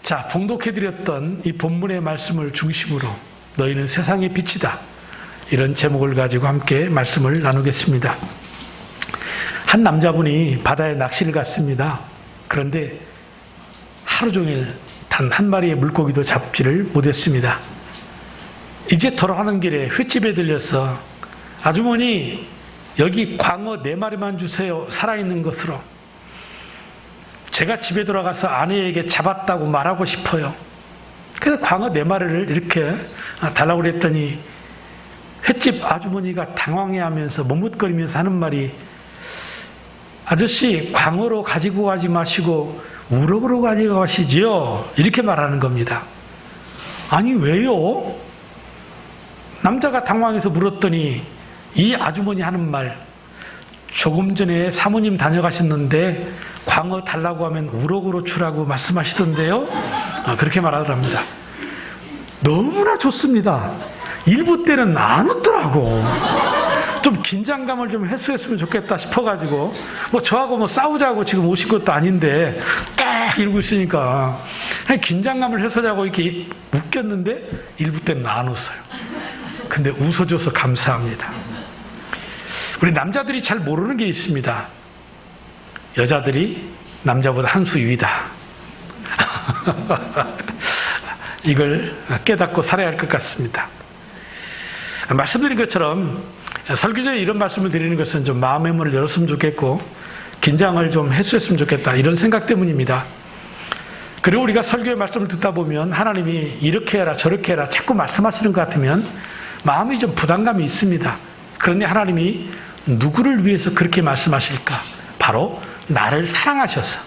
자, 봉독해드렸던 이 본문의 말씀을 중심으로 너희는 세상의 빛이다, 이런 제목을 가지고 함께 말씀을 나누겠습니다. 한 남자분이 바다에 낚시를 갔습니다. 그런데 하루 종일 단 한 마리의 물고기도 잡지를 못했습니다. 이제 돌아가는 길에 횟집에 들려서 아주머니, 여기 광어 4마리만 주세요, 살아있는 것으로. 제가 집에 돌아가서 아내에게 잡았다고 말하고 싶어요. 그래서 광어 4마리를 이렇게 달라고 그랬더니 횟집 아주머니가 당황해하면서 머뭇거리면서 하는 말이, 아저씨, 광어로 가지고 가지 마시고 우럭으로 가지고 가시지요, 이렇게 말하는 겁니다. 아니, 왜요? 남자가 당황해서 물었더니 이 아주머니 하는 말, 조금 전에 사모님 다녀가셨는데 광어 달라고 하면 우럭으로 주라고 말씀하시던데요, 그렇게 말하더랍니다. 너무나 좋습니다. 일부 때는 안 웃더라고. 좀 긴장감을 좀 해소했으면 좋겠다 싶어가지고, 저하고 싸우자고 지금 오신 것도 아닌데 딱 이러고 있으니까 긴장감을 해소하자고 이렇게 웃겼는데 일부 때는 안 웃어요. 근데 웃어줘서 감사합니다. 우리 남자들이 잘 모르는 게 있습니다. 여자들이 남자보다 한 수 위다. 이걸 깨닫고 살아야 할 것 같습니다. 말씀드린 것처럼 설교자에 이런 말씀을 드리는 것은 좀 마음의 문을 열었으면 좋겠고 긴장을 좀 해소했으면 좋겠다, 이런 생각 때문입니다. 그리고 우리가 설교의 말씀을 듣다 보면 하나님이 이렇게 해라 저렇게 해라 자꾸 말씀하시는 것 같으면 마음이 좀 부담감이 있습니다. 그런데 하나님이 누구를 위해서 그렇게 말씀하실까? 바로 나를 사랑하셔서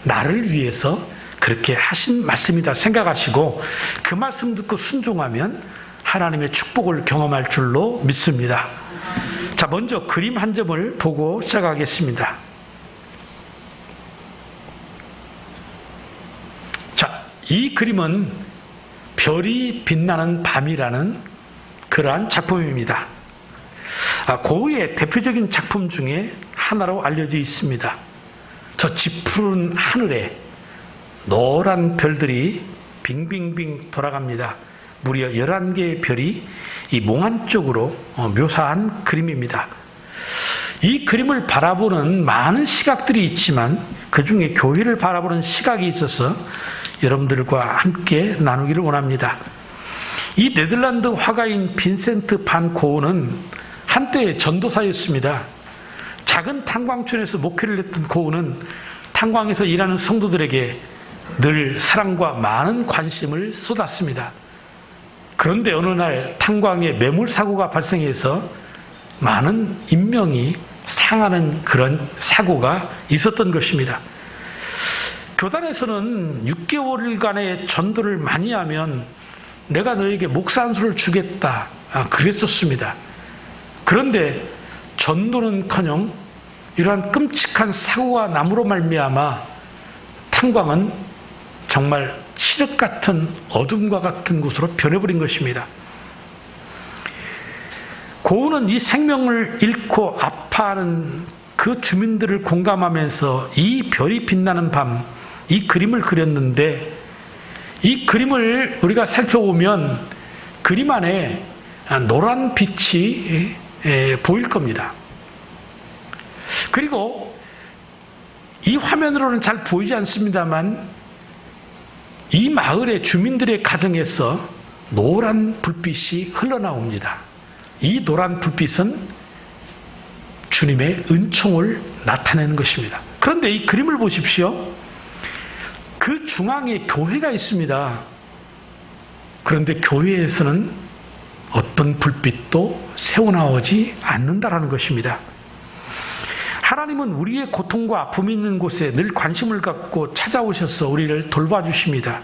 나를 위해서 그렇게 하신 말씀이다 생각하시고 그 말씀 듣고 순종하면 하나님의 축복을 경험할 줄로 믿습니다. 자, 먼저 그림 한 점을 보고 시작하겠습니다. 자, 이 그림은 별이 빛나는 밤이라는 그러한 작품입니다. 고흐의 대표적인 작품 중에 하나로 알려져 있습니다. 저 짙푸른 하늘에 노란 별들이 빙빙빙 돌아갑니다. 무려 11개의 별이 이 몽환 쪽으로 묘사한 그림입니다. 이 그림을 바라보는 많은 시각들이 있지만 그 중에 교회를 바라보는 시각이 있어서 여러분들과 함께 나누기를 원합니다. 이 네덜란드 화가인 빈센트 반 고흐는 한때 전도사였습니다. 작은 탄광촌에서 목회를 했던 고흐는 탄광에서 일하는 성도들에게 늘 사랑과 많은 관심을 쏟았습니다. 그런데 어느 날 탄광에 매몰 사고가 발생해서 많은 인명이 상하는 그런 사고가 있었던 것입니다. 교단에서는 6개월간의 전도를 많이 하면 내가 너에게 목사 한 수를 주겠다, 그랬었습니다. 그런데 전도는커녕 이러한 끔찍한 사고가 남으로 말미암아 탄광은 정말 칠흑 같은 어둠과 같은 곳으로 변해버린 것입니다. 고흐는 이 생명을 잃고 아파하는 그 주민들을 공감하면서 이 별이 빛나는 밤, 이 그림을 그렸는데 이 그림을 우리가 살펴보면 그림 안에 노란 빛이 보일 겁니다. 그리고 이 화면으로는 잘 보이지 않습니다만 이 마을의 주민들의 가정에서 노란 불빛이 흘러나옵니다. 이 노란 불빛은 주님의 은총을 나타내는 것입니다. 그런데 이 그림을 보십시오. 그 중앙에 교회가 있습니다. 그런데 교회에서는 어떤 불빛도 새어나오지 않는다라는 것입니다. 하나님은 우리의 고통과 아픔이 있는 곳에 늘 관심을 갖고 찾아오셔서 우리를 돌봐주십니다.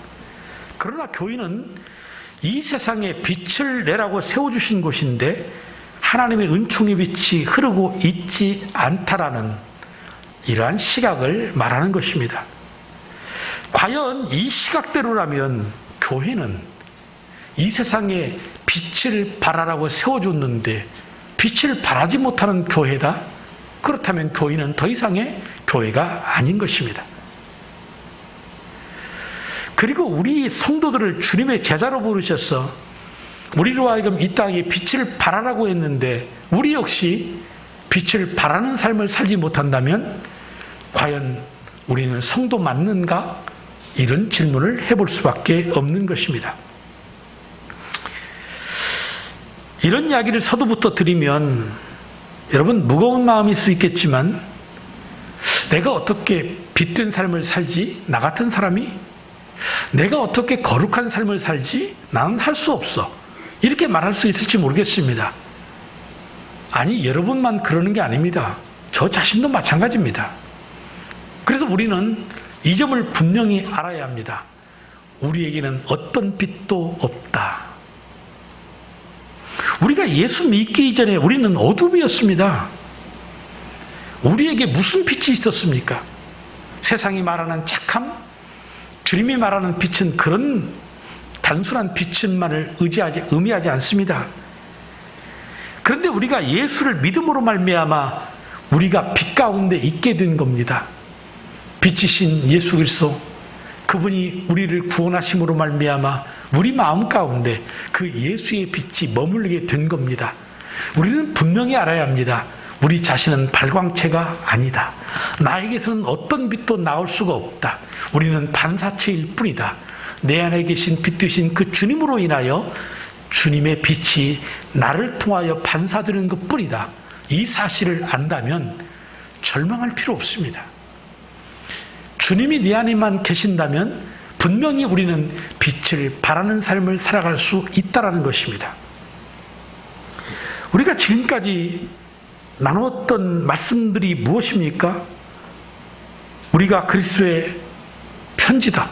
그러나 교회는 이 세상에 빛을 내라고 세워주신 곳인데 하나님의 은총의 빛이 흐르고 있지 않다라는 이러한 시각을 말하는 것입니다. 과연 이 시각대로라면 교회는 이 세상에 빛을 발하라고 세워줬는데 빛을 발하지 못하는 교회다? 그렇다면 교회는 더 이상의 교회가 아닌 것입니다. 그리고 우리 성도들을 주님의 제자로 부르셔서 우리로 하여금 이 땅에 빛을 발하라고 했는데 우리 역시 빛을 발하는 삶을 살지 못한다면 과연 우리는 성도 맞는가? 이런 질문을 해볼 수밖에 없는 것입니다. 이런 이야기를 서두부터 드리면 여러분 무거운 마음일 수 있겠지만 내가 어떻게 빛된 삶을 살지? 나 같은 사람이? 내가 어떻게 거룩한 삶을 살지? 나는 할 수 없어. 이렇게 말할 수 있을지 모르겠습니다. 아니, 여러분만 그러는 게 아닙니다. 저 자신도 마찬가지입니다. 그래서 우리는 이 점을 분명히 알아야 합니다. 우리에게는 어떤 빛도 없다. 우리가 예수 믿기 이전에 우리는 어둠이었습니다. 우리에게 무슨 빛이 있었습니까? 세상이 말하는 착함? 주님이 말하는 빛은 그런 단순한 빛만을 의미하지 않습니다. 그런데 우리가 예수를 믿음으로 말미암아 우리가 빛 가운데 있게 된 겁니다. 빛이신 예수 그리스도, 그분이 우리를 구원하심으로 말미암아 우리 마음 가운데 그 예수의 빛이 머물게 된 겁니다. 우리는 분명히 알아야 합니다. 우리 자신은 발광체가 아니다. 나에게서는 어떤 빛도 나올 수가 없다. 우리는 반사체일 뿐이다. 내 안에 계신 빛 되신 그 주님으로 인하여 주님의 빛이 나를 통하여 반사되는 것 뿐이다. 이 사실을 안다면 절망할 필요 없습니다. 주님이 내 안에만 계신다면 분명히 우리는 빛을 발하는 삶을 살아갈 수 있다는 것입니다. 우리가 지금까지 나누었던 말씀들이 무엇입니까? 우리가 그리스도의 편지다.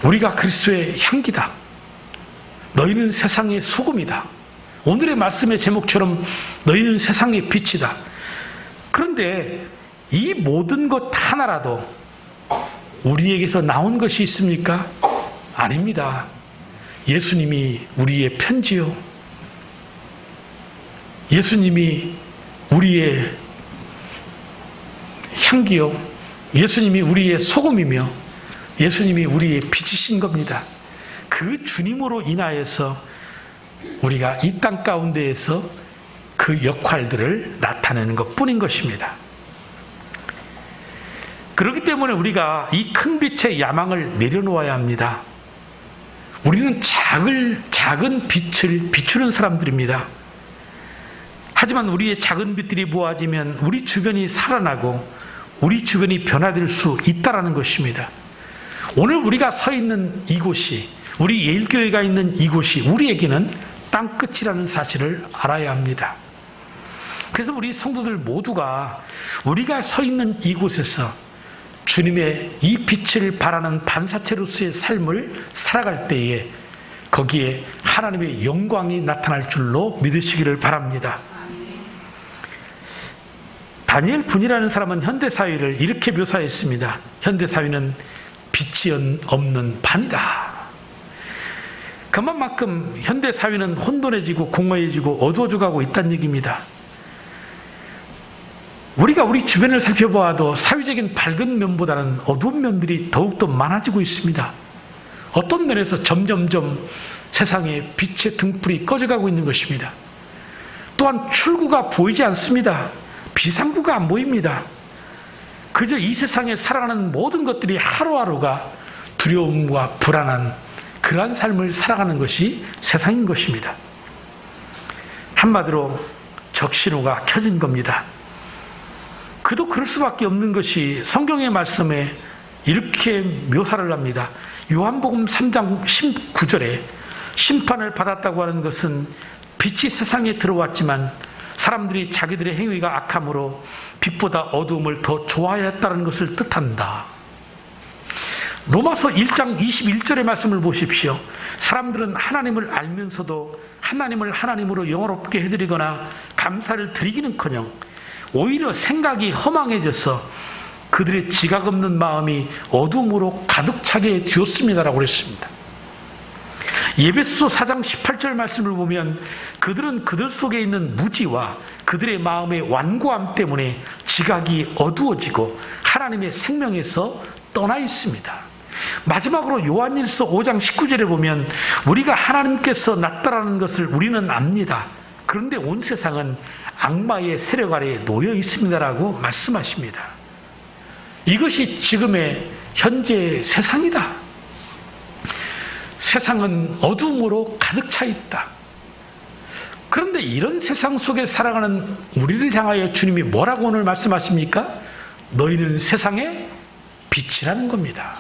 우리가 그리스도의 향기다. 너희는 세상의 소금이다. 오늘의 말씀의 제목처럼 너희는 세상의 빛이다. 그런데 이 모든 것 하나라도 우리에게서 나온 것이 있습니까? 아닙니다. 예수님이 우리의 편지요. 예수님이 우리의 향기요. 예수님이 우리의 소금이며 예수님이 우리의 빛이신 겁니다. 그 주님으로 인하여서 우리가 이 땅 가운데에서 그 역할들을 나타내는 것 뿐인 것입니다. 그렇기 때문에 우리가 이 큰 빛의 야망을 내려놓아야 합니다. 우리는 작은 빛을 비추는 사람들입니다. 하지만 우리의 작은 빛들이 모아지면 우리 주변이 살아나고 우리 주변이 변화될 수 있다는 것입니다. 오늘 우리가 서 있는 이곳이, 우리 예일교회가 있는 이곳이 우리에게는 땅끝이라는 사실을 알아야 합니다. 그래서 우리 성도들 모두가 우리가 서 있는 이곳에서 주님의 이 빛을 발하는 반사체로서의 삶을 살아갈 때에 거기에 하나님의 영광이 나타날 줄로 믿으시기를 바랍니다. 다니엘 분이라는 사람은 현대사회를 이렇게 묘사했습니다. 현대사회는 빛이 없는 밤이다. 그만큼 현대사회는 혼돈해지고 공허해지고 어두워져가고 있다는 얘기입니다. 우리가 우리 주변을 살펴보아도 사회적인 밝은 면보다는 어두운 면들이 더욱더 많아지고 있습니다. 어떤 면에서 점점점 세상에 빛의 등불이 꺼져가고 있는 것입니다. 또한 출구가 보이지 않습니다. 비상구가 안 보입니다. 그저 이 세상에 살아가는 모든 것들이 하루하루가 두려움과 불안한 그러한 삶을 살아가는 것이 세상인 것입니다. 한마디로 적신호가 켜진 겁니다. 그도 그럴 수밖에 없는 것이 성경의 말씀에 이렇게 묘사를 합니다. 요한복음 3장 19절에 심판을 받았다고 하는 것은 빛이 세상에 들어왔지만 사람들이 자기들의 행위가 악함으로 빛보다 어두움을 더 좋아했다는 것을 뜻한다. 로마서 1장 21절의 말씀을 보십시오. 사람들은 하나님을 알면서도 하나님을 하나님으로 영화롭게 해드리거나 감사를 드리기는커녕 오히려 생각이 허망해져서 그들의 지각 없는 마음이 어둠으로 가득 차게 되었습니다라고 그랬습니다. 에베소서 4장 18절 말씀을 보면 그들은 그들 속에 있는 무지와 그들의 마음의 완고함 때문에 지각이 어두워지고 하나님의 생명에서 떠나 있습니다. 마지막으로 요한일서 5장 19절에 보면 우리가 하나님께서 낫다라는 것을 우리는 압니다. 그런데 온 세상은 악마의 세력 아래에 놓여 있습니다라고 말씀하십니다. 이것이 지금의 현재 세상이다. 세상은 어둠으로 가득 차 있다. 그런데 이런 세상 속에 살아가는 우리를 향하여 주님이 뭐라고 오늘 말씀하십니까? 너희는 세상의 빛이라는 겁니다.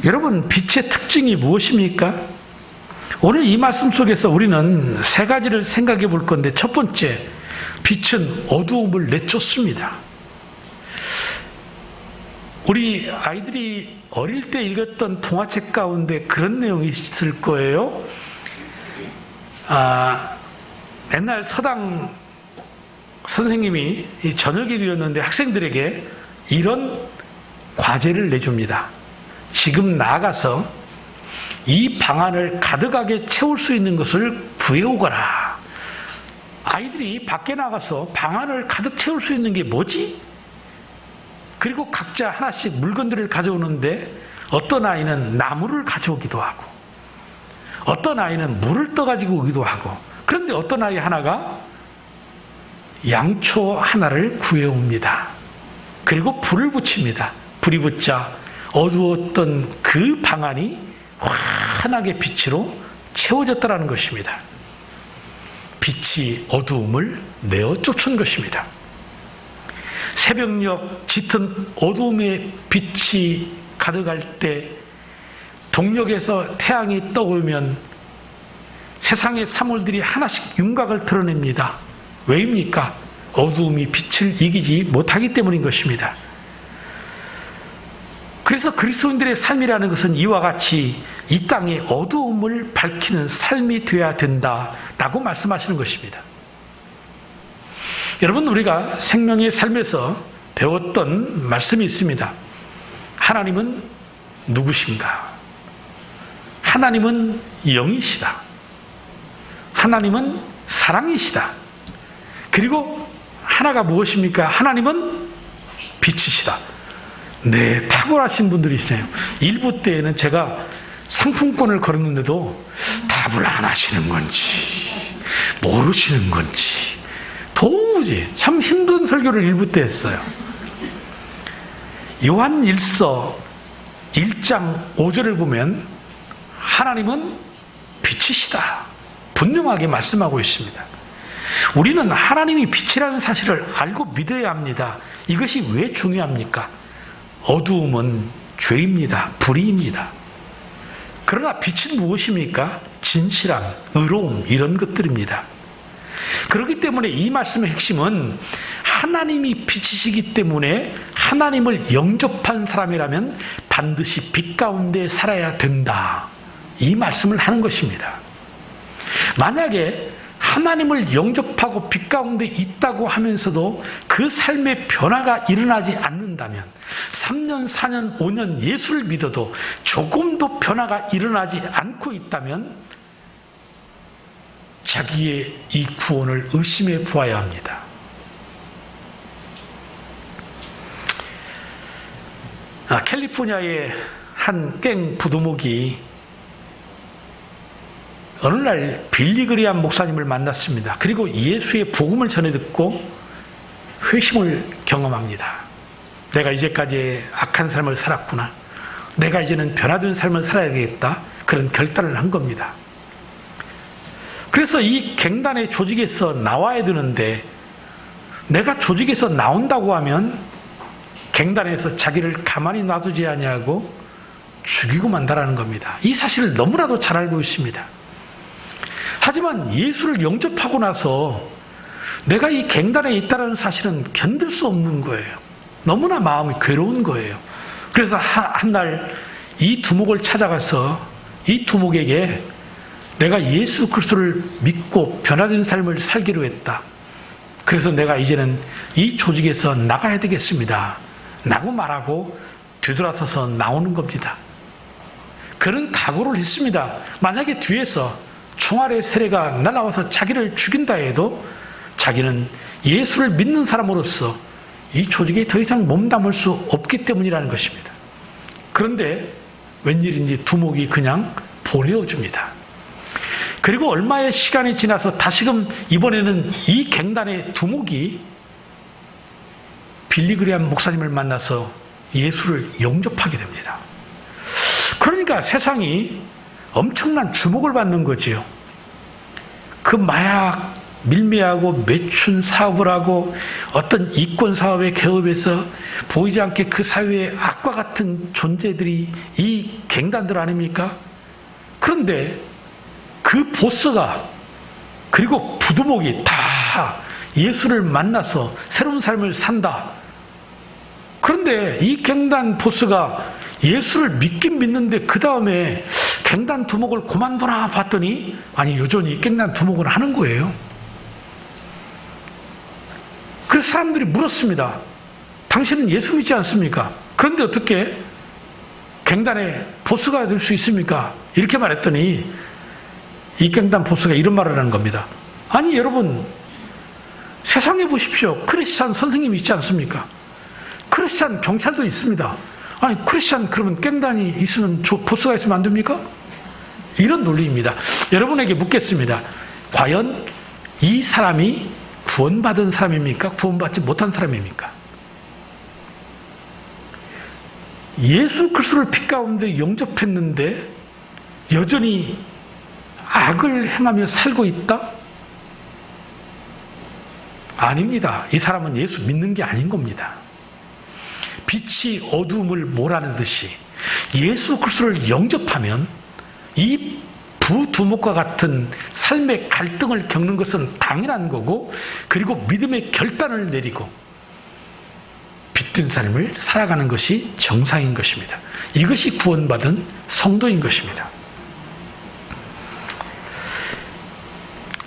여러분, 빛의 특징이 무엇입니까? 오늘 이 말씀 속에서 우리는 세 가지를 생각해 볼 건데, 첫 번째, 빛은 어두움을 내쫓습니다. 우리 아이들이 어릴 때 읽었던 동화책 가운데 그런 내용이 있을 거예요. 옛날 서당 선생님이 저녁에 드렸는데 학생들에게 이런 과제를 내줍니다. 지금 나가서 이 방안을 가득하게 채울 수 있는 것을 구해오거라. 아이들이 밖에 나가서 방안을 가득 채울 수 있는 게 뭐지? 그리고 각자 하나씩 물건들을 가져오는데 어떤 아이는 나무를 가져오기도 하고 어떤 아이는 물을 떠가지고 오기도 하고, 그런데 어떤 아이 하나가 양초 하나를 구해옵니다. 그리고 불을 붙입니다. 불이 붙자 어두웠던 그 방안이 환하게 빛으로 채워졌다는 것입니다. 빛이 어두움을 내어 쫓은 것입니다. 새벽녘 짙은 어두움의 빛이 가득할 때 동력에서 태양이 떠오르면 세상의 사물들이 하나씩 윤곽을 드러냅니다. 왜입니까? 어두움이 빛을 이기지 못하기 때문인 것입니다. 그래서 그리스도인들의 삶이라는 것은 이와 같이 이 땅의 어두움을 밝히는 삶이 되어야 된다라고 말씀하시는 것입니다. 여러분, 우리가 생명의 삶에서 배웠던 말씀이 있습니다. 하나님은 누구신가? 하나님은 영이시다. 하나님은 사랑이시다. 그리고 하나가 무엇입니까? 하나님은 빛이시다. 네, 탁월하신 분들이 있어요. 일부 때에는 제가 상품권을 걸었는데도 답을 안 하시는 건지 모르시는 건지 도무지 참 힘든 설교를 일부 때 했어요. 요한 1서 1장 5절을 보면 하나님은 빛이시다 분명하게 말씀하고 있습니다. 우리는 하나님이 빛이라는 사실을 알고 믿어야 합니다. 이것이 왜 중요합니까? 어두움은 죄입니다. 불의입니다. 그러나 빛은 무엇입니까? 진실함, 의로움, 이런 것들입니다. 그렇기 때문에 이 말씀의 핵심은 하나님이 빛이시기 때문에 하나님을 영접한 사람이라면 반드시 빛 가운데 살아야 된다. 이 말씀을 하는 것입니다. 만약에 하나님을 영접하고 빛 가운데 있다고 하면서도 그 삶의 변화가 일어나지 않는다면 3년, 4년, 5년 예수를 믿어도 조금도 변화가 일어나지 않고 있다면 자기의 이 구원을 의심해 보아야 합니다. 캘리포니아의 한 깽 부두목이 어느 날 빌리 그리암 목사님을 만났습니다. 그리고 예수의 복음을 전해 듣고 회심을 경험합니다. 내가 이제까지 악한 삶을 살았구나. 내가 이제는 변화된 삶을 살아야겠다. 그런 결단을 한 겁니다. 그래서 이 갱단의 조직에서 나와야 되는데 내가 조직에서 나온다고 하면 갱단에서 자기를 가만히 놔두지 아니하고 죽이고 만다라는 겁니다. 이 사실을 너무나도 잘 알고 있습니다. 하지만 예수를 영접하고 나서 내가 이 갱단에 있다는 사실은 견딜 수 없는 거예요. 너무나 마음이 괴로운 거예요. 그래서 한 날 이 두목을 찾아가서 이 두목에게 내가 예수 그리스도를 믿고 변화된 삶을 살기로 했다. 그래서 내가 이제는 이 조직에서 나가야 되겠습니다. 라고 말하고 뒤돌아서서 나오는 겁니다. 그런 각오를 했습니다. 만약에 뒤에서 총알의 세례가 날아와서 자기를 죽인다 해도 자기는 예수를 믿는 사람으로서 이 조직에 더 이상 몸담을 수 없기 때문이라는 것입니다. 그런데 웬일인지 두목이 그냥 보내어줍니다. 그리고 얼마의 시간이 지나서 다시금 이번에는 이 갱단의 두목이 빌리그리암 목사님을 만나서 예수를 영접하게 됩니다. 그러니까 세상이 엄청난 주목을 받는 거지요. 그 마약 밀매하고 매춘 사업을 하고 어떤 이권 사업의 개업에서 보이지 않게 그 사회의 악과 같은 존재들이 이 갱단들 아닙니까? 그런데 그 보스가 그리고 부두목이 다 예수를 만나서 새로운 삶을 산다. 그런데 이 갱단 보스가 예수를 믿긴 믿는데 그 다음에 갱단 두목을 그만두나 봤더니 아니 여전히 갱단 두목은 하는 거예요. 그래서 사람들이 물었습니다. 당신은 예수 믿지 않습니까? 그런데 어떻게 갱단의 보스가 될 수 있습니까? 이렇게 말했더니 이 갱단 보스가 이런 말을 하는 겁니다. 아니 여러분 세상에 보십시오. 크리스찬 선생님이 있지 않습니까? 크리스찬 경찰도 있습니다. 아니 크리스찬 그러면 갱단이 있으면 보스가 있으면 안 됩니까? 이런 논리입니다. 여러분에게 묻겠습니다. 과연 이 사람이 구원받은 사람입니까? 구원받지 못한 사람입니까? 예수 그리스도를 피 가운데 영접했는데 여전히 악을 행하며 살고 있다? 아닙니다. 이 사람은 예수 믿는 게 아닌 겁니다. 빛이 어두움을 몰아내듯이 예수 그리스도를 영접하면 이 부두목과 같은 삶의 갈등을 겪는 것은 당연한 거고 그리고 믿음의 결단을 내리고 빛든 삶을 살아가는 것이 정상인 것입니다. 이것이 구원받은 성도인 것입니다.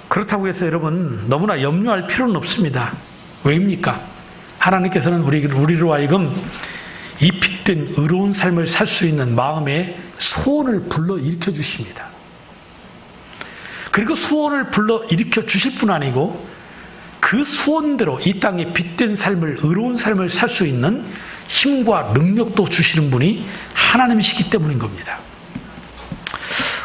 그렇다고 해서 여러분 너무나 염려할 필요는 없습니다. 왜입니까? 하나님께서는 우리로 하여금 이 빛된 의로운 삶을 살 수 있는 마음의 소원을 불러일으켜 주십니다. 그리고 소원을 불러일으켜 주실 뿐 아니고 그 소원대로 이 땅에 빛된 삶을 의로운 삶을 살 수 있는 힘과 능력도 주시는 분이 하나님이시기 때문인 겁니다.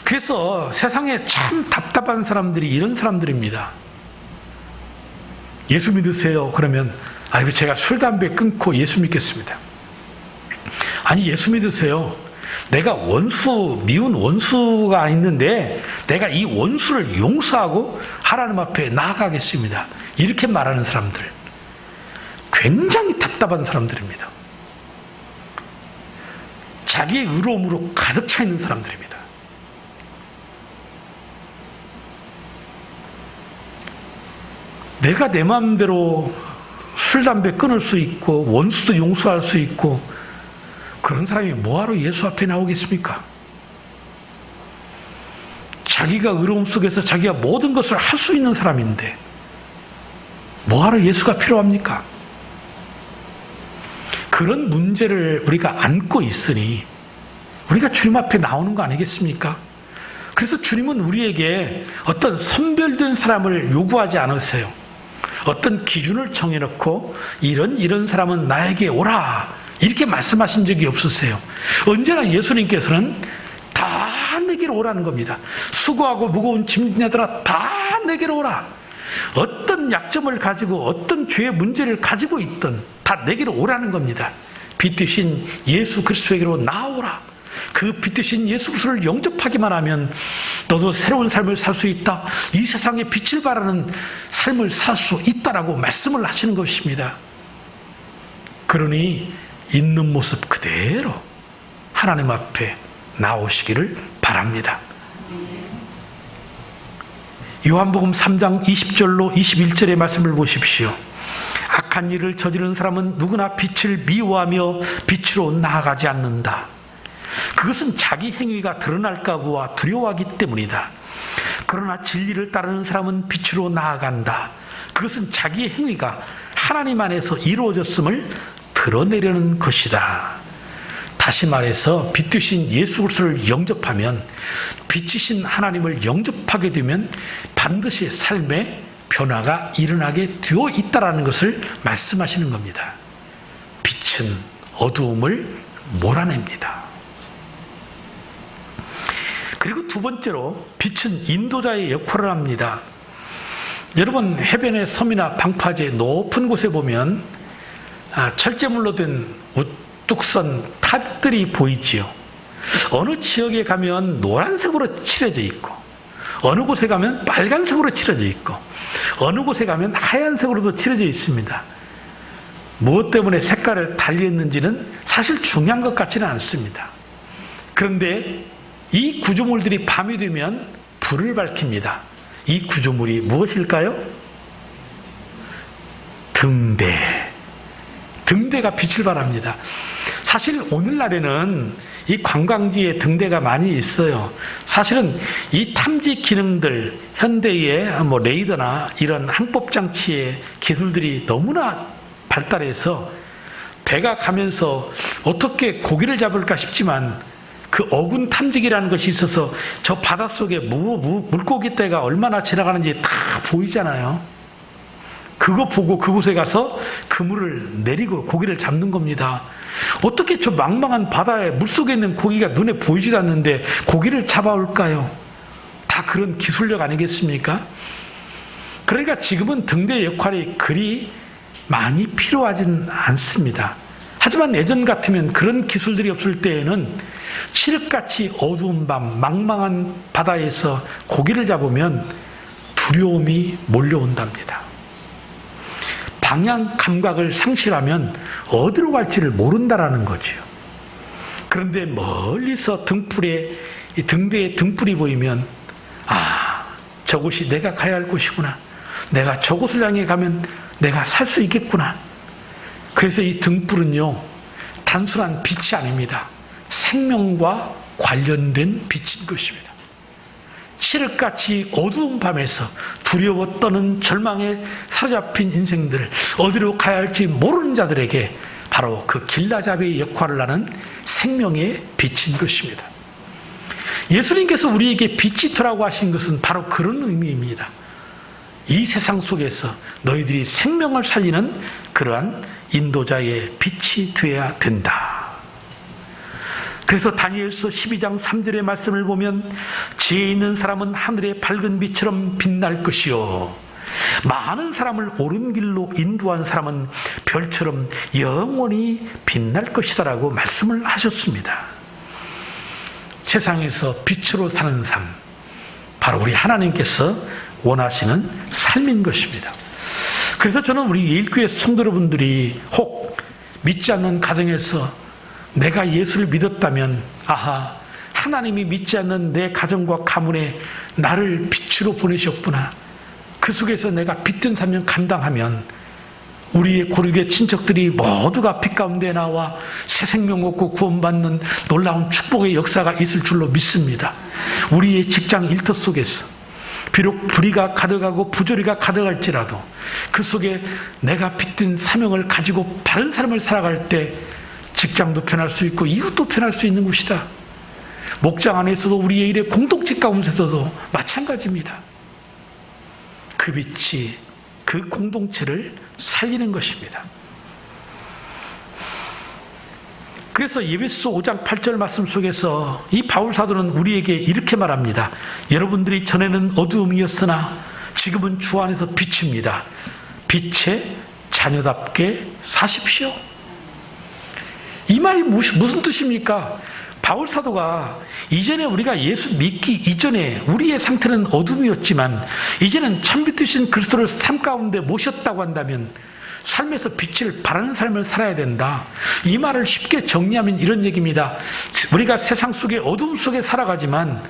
그래서 세상에 참 답답한 사람들이 이런 사람들입니다. 예수 믿으세요. 그러면 아이고 제가 술 담배 끊고 예수 믿겠습니다. 아니 예수 믿으세요. 내가 미운 원수가 있는데 내가 이 원수를 용서하고 하나님 앞에 나아가겠습니다. 이렇게 말하는 사람들 굉장히 답답한 사람들입니다. 자기의 의로움으로 가득 차 있는 사람들입니다. 내가 내 마음대로 술, 담배 끊을 수 있고 원수도 용서할 수 있고 그런 사람이 뭐하러 예수 앞에 나오겠습니까? 자기가 의로움 속에서 자기가 모든 것을 할 수 있는 사람인데 뭐하러 예수가 필요합니까? 그런 문제를 우리가 안고 있으니 우리가 주님 앞에 나오는 거 아니겠습니까? 그래서 주님은 우리에게 어떤 선별된 사람을 요구하지 않으세요. 어떤 기준을 정해놓고 이런 사람은 나에게 오라 이렇게 말씀하신 적이 없으세요. 언제나 예수님께서는 다 내게로 오라는 겁니다. 수고하고 무거운 짐자들아 다 내게로 오라. 어떤 약점을 가지고 어떤 죄의 문제를 가지고 있든 다 내게로 오라는 겁니다. 빛 되신 예수 그리스도에게로 나오라. 그 빛 되신 예수 그리스도를 영접하기만 하면 너도 새로운 삶을 살 수 있다. 이 세상에 빛을 발하는 삶을 살 수 있다라고 말씀을 하시는 것입니다. 그러니 있는 모습 그대로 하나님 앞에 나오시기를 바랍니다. 요한복음 3장 20절로 21절의 말씀을 보십시오. 악한 일을 저지르는 사람은 누구나 빛을 미워하며 빛으로 나아가지 않는다. 그것은 자기 행위가 드러날까 보아 두려워하기 때문이다. 그러나 진리를 따르는 사람은 빛으로 나아간다. 그것은 자기의 행위가 하나님 안에서 이루어졌음을 드러내려는 것이다. 다시 말해서 빛 되신 예수 그리스도를 영접하면 빛이신 하나님을 영접하게 되면 반드시 삶에 변화가 일어나게 되어 있다는 것을 말씀하시는 겁니다. 빛은 어두움을 몰아냅니다. 그리고 두 번째로 빛은 인도자의 역할을 합니다. 여러분, 해변의 섬이나 방파제 높은 곳에 보면 철제물로 된 우뚝 선 탑들이 보이지요. 어느 지역에 가면 노란색으로 칠해져 있고, 어느 곳에 가면 빨간색으로 칠해져 있고, 어느 곳에 가면 하얀색으로도 칠해져 있습니다. 무엇 때문에 색깔을 달리했는지는 사실 중요한 것 같지는 않습니다. 그런데 이 구조물들이 밤이 되면 불을 밝힙니다. 이 구조물이 무엇일까요? 등대가 빛을 발합니다. 사실 오늘날에는 이 관광지에 등대가 많이 있어요. 사실은 이 탐지 기능들, 현대의 레이더나 이런 항법 장치의 기술들이 너무나 발달해서 배가 가면서 어떻게 고기를 잡을까 싶지만 그 어군 탐지기라는 것이 있어서 저 바닷속에 물고기 떼가 얼마나 지나가는지 다 보이잖아요. 그거 보고 그곳에 가서 그물을 내리고 고기를 잡는 겁니다. 어떻게 저 망망한 바다에 물속에 있는 고기가 눈에 보이지도 않는데 고기를 잡아올까요? 다 그런 기술력 아니겠습니까? 그러니까 지금은 등대 역할이 그리 많이 필요하진 않습니다. 하지만 예전 같으면 그런 기술들이 없을 때에는 칠흑같이 어두운 밤 망망한 바다에서 고기를 잡으면 두려움이 몰려온답니다. 방향 감각을 상실하면 어디로 갈지를 모른다라는 거죠. 그런데 멀리서 등대에 등불이 보이면 저곳이 내가 가야 할 곳이구나. 내가 저곳을 향해 가면 내가 살 수 있겠구나. 그래서 이 등불은요, 단순한 빛이 아닙니다. 생명과 관련된 빛인 것입니다. 칠흑같이 어두운 밤에서 두려워 떠는 절망에 사로잡힌 인생들, 어디로 가야 할지 모르는 자들에게 바로 그 길라잡이의 역할을 하는 생명의 빛인 것입니다. 예수님께서 우리에게 빛이 되라고 하신 것은 바로 그런 의미입니다. 이 세상 속에서 너희들이 생명을 살리는 그러한 인도자의 빛이 되어야 된다. 그래서 다니엘서 12장 3절의 말씀을 보면 지혜 있는 사람은 하늘의 밝은 빛처럼 빛날 것이요 많은 사람을 옳은 길로 인도한 사람은 별처럼 영원히 빛날 것이다라고 말씀을 하셨습니다. 세상에서 빛으로 사는 삶, 바로 우리 하나님께서 원하시는 삶인 것입니다. 그래서 저는 우리 예일교회 성도 여러분들이 혹 믿지 않는 가정에서 내가 예수를 믿었다면 하나님이 믿지 않는 내 가정과 가문에 나를 빛으로 보내셨구나. 그 속에서 내가 빛든 사명 감당하면 우리의 고륙의 친척들이 모두가 빛 가운데 나와 새 생명 얻고 구원받는 놀라운 축복의 역사가 있을 줄로 믿습니다. 우리의 직장 일터 속에서 비록 불의가 가득하고 부조리가 가득할지라도 그 속에 내가 빛든 사명을 가지고 바른 삶을 살아갈 때 직장도 편할 수 있고 이웃도 편할 수 있는 곳이다. 목장 안에서도 우리의 일의 공동체 가운데서도 마찬가지입니다. 그 빛이 그 공동체를 살리는 것입니다. 그래서 에베소 5장 8절 말씀 속에서 이 바울 사도는 우리에게 이렇게 말합니다. 여러분들이 전에는 어두움이었으나 지금은 주 안에서 빛입니다. 빛의 자녀답게 사십시오. 이 말이 무슨 뜻입니까? 바울 사도가 이전에 우리가 예수 믿기 이전에 우리의 상태는 어둠이었지만 이제는 참빛 되신 그리스도를 삶 가운데 모셨다고 한다면 삶에서 빛을 발하는 삶을 살아야 된다. 이 말을 쉽게 정리하면 이런 얘기입니다. 우리가 세상 속에 어둠 속에 살아가지만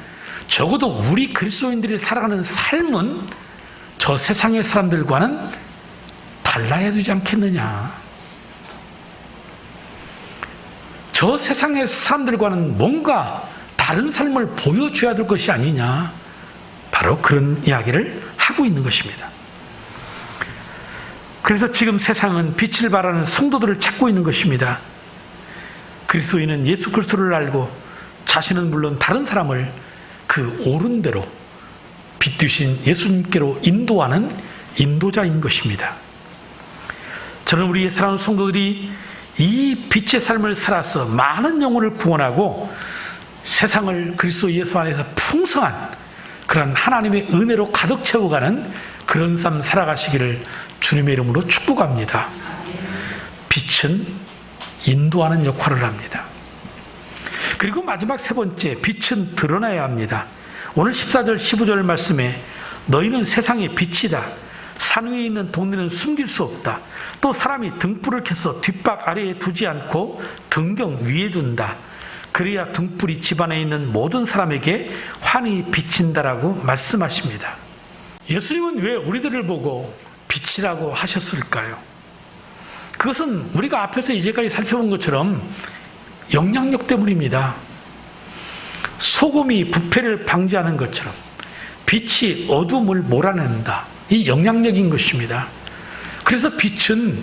적어도 우리 그리스도인들이 살아가는 삶은 저 세상의 사람들과는 달라야 되지 않겠느냐. 저 세상의 사람들과는 뭔가 다른 삶을 보여줘야 될 것이 아니냐. 바로 그런 이야기를 하고 있는 것입니다. 그래서 지금 세상은 빛을 발하는 성도들을 찾고 있는 것입니다. 그리스도인은 예수 그리스도를 알고 자신은 물론 다른 사람을 그 옳은 대로 빛 되신 예수님께로 인도하는 인도자인 것입니다. 저는 우리의 사랑하는 성도들이 이 빛의 삶을 살아서 많은 영혼을 구원하고 세상을 그리스도 예수 안에서 풍성한 그런 하나님의 은혜로 가득 채워가는 그런 삶 살아가시기를 주님의 이름으로 축복합니다. 빛은 인도하는 역할을 합니다. 그리고 마지막 세 번째, 빛은 드러나야 합니다. 오늘 14절 15절 말씀에 너희는 세상의 빛이다. 산 위에 있는 동네는 숨길 수 없다. 또 사람이 등불을 켜서 뒷박 아래에 두지 않고 등경 위에 둔다. 그래야 등불이 집안에 있는 모든 사람에게 환히 비친다라고 말씀하십니다. 예수님은 왜 우리들을 보고 빛이라고 하셨을까요? 그것은 우리가 앞에서 이제까지 살펴본 것처럼 영향력 때문입니다. 소금이 부패를 방지하는 것처럼 빛이 어둠을 몰아낸다. 이 영향력인 것입니다. 그래서 빛은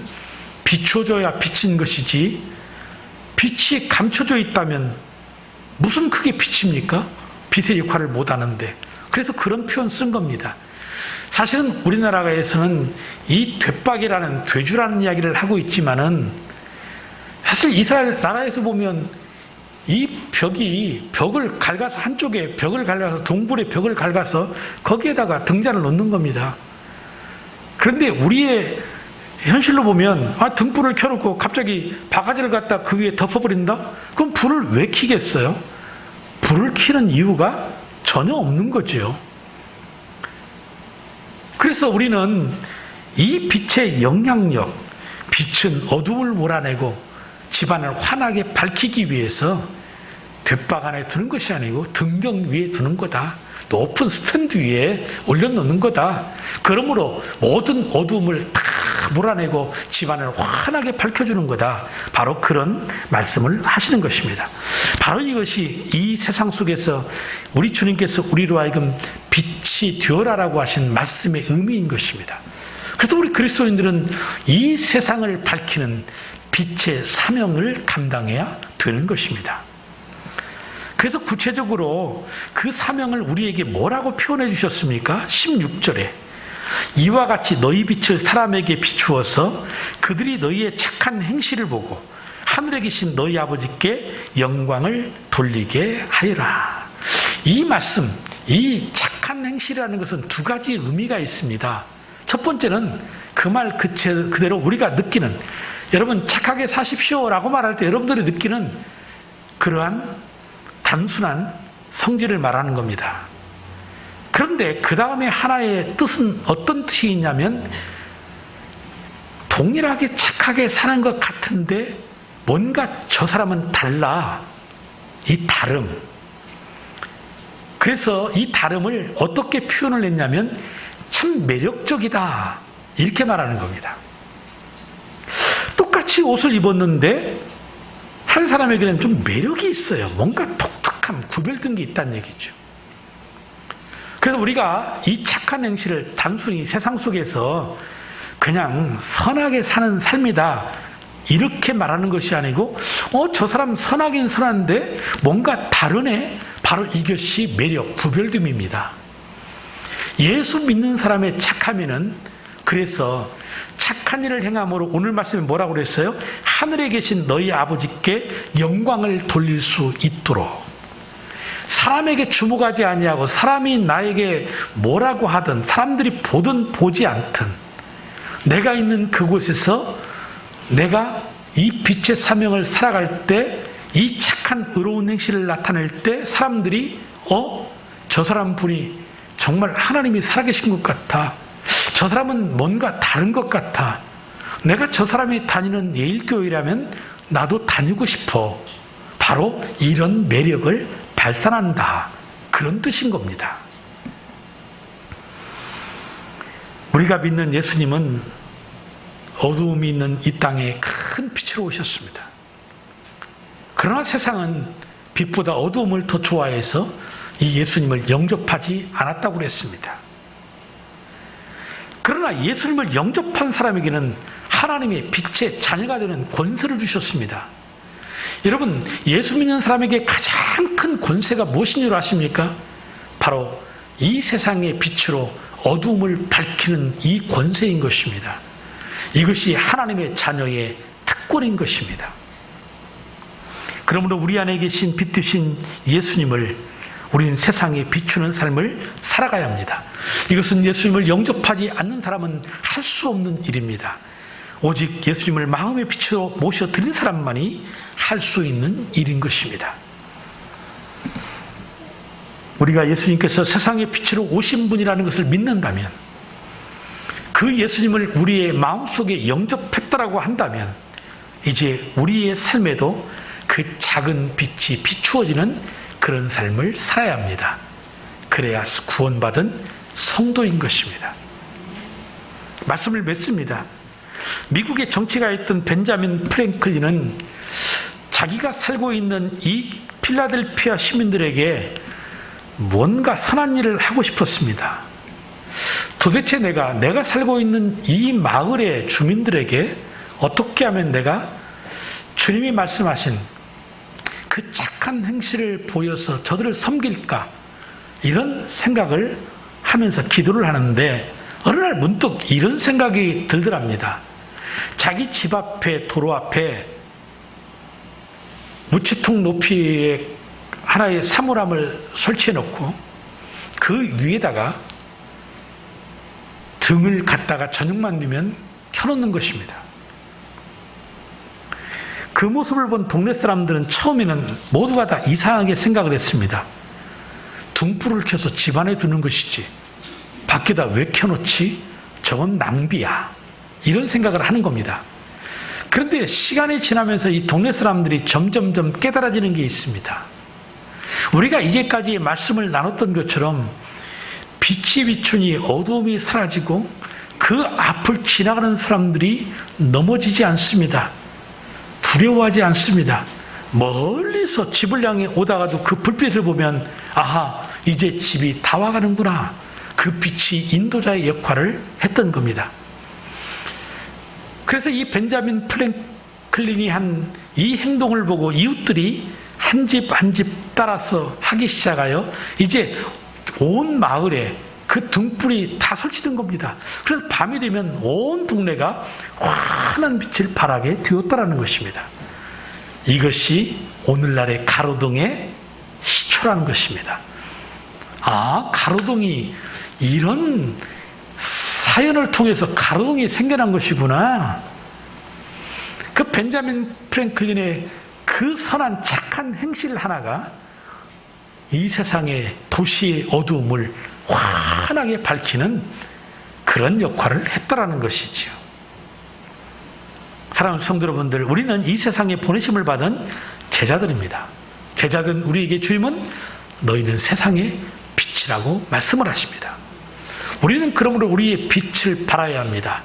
비춰져야 빛인 것이지 빛이 감춰져 있다면 무슨 크게 빛입니까? 빛의 역할을 못하는데. 그래서 그런 표현 쓴 겁니다. 사실은 우리나라에서는 이 돛박이라는 돼주라는 이야기를 하고 있지만은 사실 이스라엘 나라에서 보면 이 벽을 갉아서 한쪽에 벽을 갉아서 동굴에 벽을 갉아서 거기에다가 등잔을 놓는 겁니다. 그런데 우리의 현실로 보면 등불을 켜놓고 갑자기 바가지를 갖다 그 위에 덮어버린다? 그럼 불을 왜 켜겠어요? 불을 켜는 이유가 전혀 없는 거죠. 그래서 우리는 이 빛의 영향력, 빛은 어둠을 몰아내고 집안을 환하게 밝히기 위해서 돛박 안에 두는 것이 아니고 등경 위에 두는 거다. 높은 스탠드 위에 올려놓는 거다. 그러므로 모든 어둠을 다 몰아내고 집안을 환하게 밝혀주는 거다. 바로 그런 말씀을 하시는 것입니다. 바로 이것이 이 세상 속에서 우리 주님께서 우리로 하여금 빛이 되어라라고 하신 말씀의 의미인 것입니다. 그래서 우리 그리스도인들은 이 세상을 밝히는 빛의 사명을 감당해야 되는 것입니다. 그래서 구체적으로 그 사명을 우리에게 뭐라고 표현해 주셨습니까? 16절에 이와 같이 너희 빛을 사람에게 비추어서 그들이 너희의 착한 행실을 보고 하늘에 계신 너희 아버지께 영광을 돌리게 하여라. 이 말씀, 이 착한 행실이라는 것은 두 가지 의미가 있습니다. 첫 번째는 그 말 그대로 우리가 느끼는, 여러분 착하게 사십시오라고 말할 때 여러분들이 느끼는 그러한 단순한 성질을 말하는 겁니다. 그런데 그 다음에 하나의 뜻은 어떤 뜻이 있냐면 동일하게 착하게 사는 것 같은데 뭔가 저 사람은 달라. 이 다름. 그래서 이 다름을 어떻게 표현을 했냐면 참 매력적이다. 이렇게 말하는 겁니다. 똑같이 옷을 입었는데 한 사람에게는 좀 매력이 있어요. 뭔가 독특함, 구별된 게 있다는 얘기죠. 그래서 우리가 이 착한 행실을 단순히 세상 속에서 그냥 선하게 사는 삶이다 이렇게 말하는 것이 아니고 저 사람 선하긴 선한데 뭔가 다르네. 바로 이것이 매력, 구별됨입니다. 예수 믿는 사람의 착함에는 그래서 착한 일을 행함으로 오늘 말씀에 뭐라고 그랬어요? 하늘에 계신 너희 아버지께 영광을 돌릴 수 있도록. 사람에게 주목하지 아니하고 사람이 나에게 뭐라고 하든 사람들이 보든 보지 않든 내가 있는 그곳에서 내가 이 빛의 사명을 살아갈 때 이 착한 의로운 행실을 나타낼 때 사람들이 저 사람 분이 정말 하나님이 살아계신 것 같아. 저 사람은 뭔가 다른 것 같아. 내가 저 사람이 다니는 예일교회라면 나도 다니고 싶어. 바로 이런 매력을 발산한다. 그런 뜻인 겁니다. 우리가 믿는 예수님은 어두움이 있는 이 땅에 큰 빛으로 오셨습니다. 그러나 세상은 빛보다 어두움을 더 좋아해서 이 예수님을 영접하지 않았다고 그랬습니다. 그러나 예수님을 영접한 사람에게는 하나님의 빛의 자녀가 되는 권세를 주셨습니다. 여러분, 예수 믿는 사람에게 가장 큰 권세가 무엇인 줄 아십니까? 바로 이 세상의 빛으로 어두움을 밝히는 이 권세인 것입니다. 이것이 하나님의 자녀의 특권인 것입니다. 그러므로 우리 안에 계신 빛 되신 예수님을 우리는 세상에 비추는 삶을 살아가야 합니다. 이것은 예수님을 영접하지 않는 사람은 할 수 없는 일입니다. 오직 예수님을 마음의 빛으로 모셔드린 사람만이 할 수 있는 일인 것입니다. 우리가 예수님께서 세상의 빛으로 오신 분이라는 것을 믿는다면, 그 예수님을 우리의 마음속에 영접했다라고 한다면 이제 우리의 삶에도 그 작은 빛이 비추어지는 그런 삶을 살아야 합니다. 그래야 구원받은 성도인 것입니다. 말씀을 맺습니다. 미국의 정치가였던 벤자민 프랭클린은 자기가 살고 있는 이 필라델피아 시민들에게 뭔가 선한 일을 하고 싶었습니다. 도대체 내가 살고 있는 이 마을의 주민들에게 어떻게 하면 내가 주님이 말씀하신 그 착한 행실을 보여서 저들을 섬길까, 이런 생각을 하면서 기도를 하는데 어느 날 문득 이런 생각이 들더랍니다. 자기 집 앞에, 도로 앞에 무치통 높이의 하나의 사물함을 설치해 놓고 그 위에다가 등을 갖다가 저녁만 되면 켜놓는 것입니다. 그 모습을 본 동네 사람들은 처음에는 모두가 다 이상하게 생각을 했습니다. 등불을 켜서 집 안에 두는 것이지 밖에다 왜 켜놓지? 저건 낭비야. 이런 생각을 하는 겁니다. 그런데 시간이 지나면서 이 동네 사람들이 점점점 깨달아지는 게 있습니다. 우리가 이제까지 말씀을 나눴던 것처럼 빛이 비추니 어두움이 사라지고 그 앞을 지나가는 사람들이 넘어지지 않습니다. 두려워하지 않습니다. 멀리서 집을 향해 오다가도 그 불빛을 보면 아하, 이제 집이 다 와가는구나. 그 빛이 인도자의 역할을 했던 겁니다. 그래서 이 벤자민 프랭클린이 한 이 행동을 보고 이웃들이 한 집 한 집 따라서 하기 시작하여 이제 온 마을에 그 등불이 다 설치된 겁니다. 그래서 밤이 되면 온 동네가 환한 빛을 발하게 되었다라는 것입니다. 이것이 오늘날의 가로등의 시초라는 것입니다. 아, 가로등이 이런 사연을 통해서 가로등이 생겨난 것이구나. 그 벤자민 프랭클린의 그 선한 착한 행실 하나가 이 세상의 도시의 어두움을 환하게 밝히는 그런 역할을 했다라는 것이지요. 사랑하는 성도 여러분들, 우리는 이 세상에 보내심을 받은 제자들입니다. 제자들은 우리에게 주님은 너희는 세상의 빛이라고 말씀을 하십니다. 우리는 그러므로 우리의 빛을 발하여야 합니다.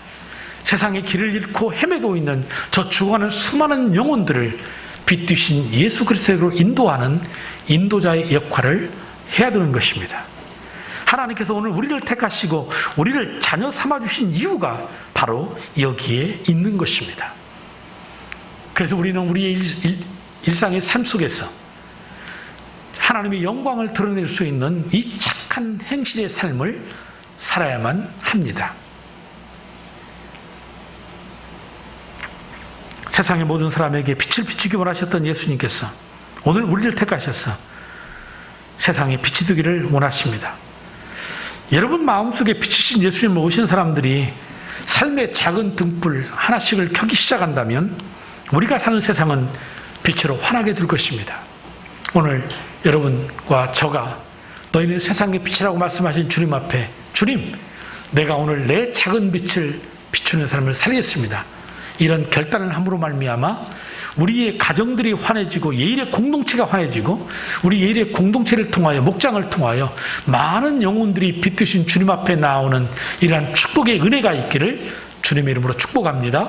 세상의 길을 잃고 헤매고 있는 저 죽어가는 수많은 영혼들을 빛 되신 예수 그리스도로 인도하는 인도자의 역할을 해야 되는 것입니다. 하나님께서 오늘 우리를 택하시고 우리를 자녀 삼아주신 이유가 바로 여기에 있는 것입니다. 그래서 우리는 우리의 일상의 삶 속에서 하나님의 영광을 드러낼 수 있는 이 착한 행실의 삶을 살아야만 합니다. 세상의 모든 사람에게 빛을 비추기 원하셨던 예수님께서 오늘 우리를 택하셔서 세상에 빛이 되기를 원하십니다. 여러분 마음속에 비추신 예수님을 오신 사람들이 삶의 작은 등불 하나씩을 켜기 시작한다면 우리가 사는 세상은 빛으로 환하게 될 것입니다. 오늘 여러분과 저가 너희는 세상의 빛이라고 말씀하신 주님 앞에, 주님, 내가 오늘 내 작은 빛을 비추는 삶을 살겠습니다. 이런 결단을 함으로 말미암아 우리의 가정들이 환해지고 예일의 공동체가 환해지고 우리 예일의 공동체를 통하여, 목장을 통하여 많은 영혼들이 빛 되신 주님 앞에 나오는 이러한 축복의 은혜가 있기를 주님의 이름으로 축복합니다.